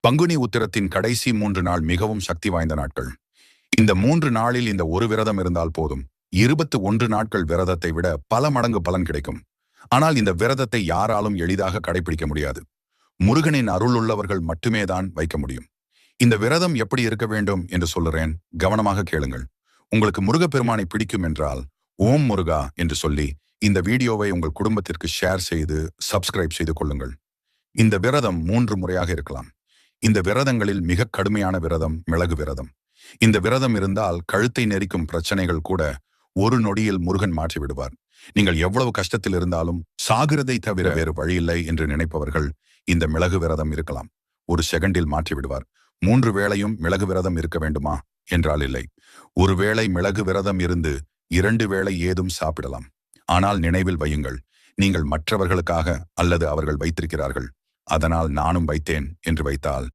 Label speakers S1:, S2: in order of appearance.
S1: பங்குனி உத்திரத்தின் கடைசி 3 நாள் மிகவும் சக்தி வாய்ந்த நாட்கள். இந்த 3 நாளில் இந்த ஒரு விரதம் இருந்தால் போதும். 21 நாட்கள் விரதத்தை விட பல மடங்கு பலன் கிடைக்கும். ஆனால் இந்த விரதத்தை யாராலும் எளிதாக கடைபிடிக்க முடியாது. முருகனின் அருள் உள்ளவர்கள் மட்டுமே தான் வைக்க முடியும். இந்த விரதம் எப்படி இருக்க வேண்டும் என்று சொல்லுறேன், கவனமாக கேளுங்கள். உங்களுக்கு முருகப்பெருமானை பிடிக்கும் என்றால் ஓம் முருகா என்று சொல்லி இந்த வீடியோவை உங்கள் குடும்பத்திற்கு ஷேர் செய்து சப்ஸ்கிரைப் செய்து கொள்ளுங்கள். இந்த விரதம் 3 முறையாக இருக்கலாம். இந்த விரதங்களில் மிக கடுமையான விரதம் மிளகு விரதம். இந்த விரதம் இருந்தால் கழுத்தை நெரிக்கும் பிரச்சனைகள் கூட ஒரு நொடியில் முருகன் மாற்றி விடுவார். நீங்கள் எவ்வளவு கஷ்டத்தில் இருந்தாலும் சாகிறதை தவிர வேறு வழியில்லை என்று நினைப்பவர்கள் இந்த மிளகு விரதம் இருக்கலாம். ஒரு செகண்டில் மாற்றி விடுவார். 3 வேளையும் மிளகு விரதம் இருக்க வேண்டுமா என்றால் இல்லை. ஒரு வேளை மிளகு விரதம் இருந்து 2 வேளை ஏதும் சாப்பிடலாம். ஆனால் நினைவில் வையுங்கள், நீங்கள் மற்றவர்களுக்காக அல்லது அவர்கள் வைத்திருக்கிறார்கள், அதனால் நானும் வைத்தேன் என்று வைத்தால்